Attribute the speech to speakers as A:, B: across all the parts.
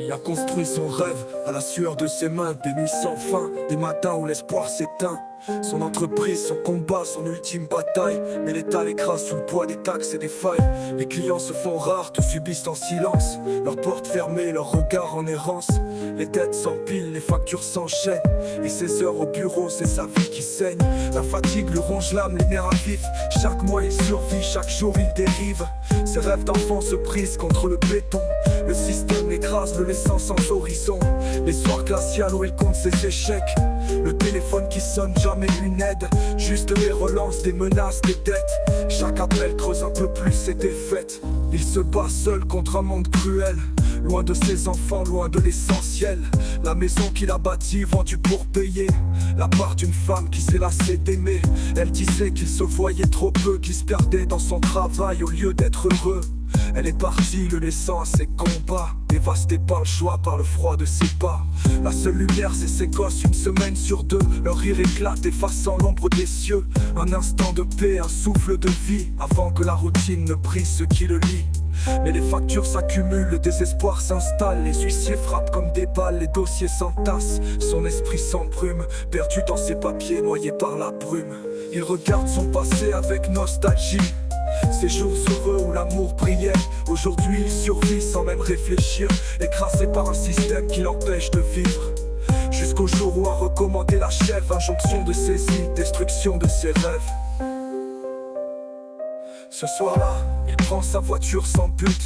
A: Il a construit son rêve à la sueur de ses mains, des nuits sans fin, des matins où l'espoir s'éteint. Son entreprise, son combat, son ultime bataille, mais l'État l'écrase sous le poids des taxes et des failles. Les clients se font rares, te subissent en silence, leurs portes fermées, leurs regards en errance. Les dettes s'empilent, les factures s'enchaînent, et ses heures au bureau, c'est sa vie qui saigne. La fatigue lui ronge l'âme, les nerfs à vif. Chaque mois il survit, chaque jour il dérive. Ses rêves d'enfant se brisent contre le béton. Le système l'écrase, le laissant sans horizon. Les soirs glaciales où il compte ses échecs. Le téléphone qui sonne, jamais une aide. Juste des relances, des menaces, des dettes. Chaque appel creuse un peu plus ses défaites. Il se bat seul contre un monde cruel. Loin de ses enfants, loin de l'essentiel. La maison qu'il a bâtie, vendue pour payer. La part d'une femme qui s'est lassée d'aimer. Elle disait qu'il se voyait trop peu, qu'il se perdait dans son travail au lieu d'être heureux. Elle est partie, le laissant à ses combats, dévasté par le choix, par le froid de ses pas. La seule lumière c'est ses gosses, une semaine sur deux. Leur rire éclate, effaçant l'ombre des cieux. Un instant de paix, un souffle de vie, avant que la routine ne brise ce qui le lie. Mais les factures s'accumulent, le désespoir s'installe. Les huissiers frappent comme des balles, les dossiers s'entassent. Son esprit s'embrume, perdu dans ses papiers, noyé par la brume. Il regarde son passé avec nostalgie. Ces jours heureux où l'amour brillait, aujourd'hui il survit sans même réfléchir, écrasé par un système qui l'empêche de vivre. Jusqu'au jour où un recommandé l'achève, injonction de saisie, destruction de ses rêves. Ce soir-là, il prend sa voiture sans but,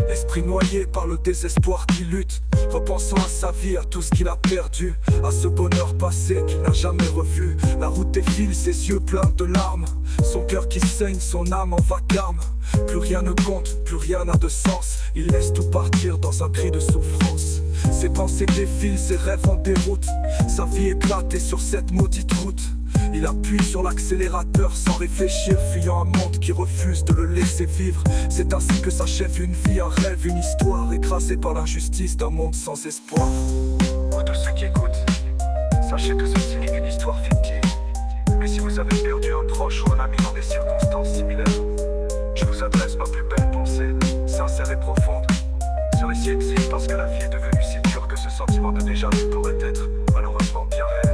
A: l'esprit noyé par le désespoir qui lutte, repensant à sa vie, à tout ce qu'il a perdu, à ce bonheur passé qu'il n'a jamais revu. La route défile, ses yeux pleins de larmes, son cœur qui saigne, son âme en vacarme. Plus rien ne compte, plus rien n'a de sens, il laisse tout partir dans un cri de souffrance. Ses pensées défilent, ses rêves en déroute, sa vie éclatée sur cette maudite route. Il appuie sur l'accélérateur sans réfléchir, fuyant un monde qui refuse de le laisser vivre. C'est ainsi que s'achève une vie, un rêve, une histoire, écrasée par l'injustice d'un monde sans espoir. Pour tous ceux qui écoutent, sachez que ceci est une histoire fictive. Mais si vous avez perdu un proche ou un ami dans des circonstances similaires, je vous adresse ma plus belle pensée, sincère et profonde. Ce récit existe parce que la vie est devenue si dure que ce sentiment de déjà-vu pourrait être malheureusement bien réel.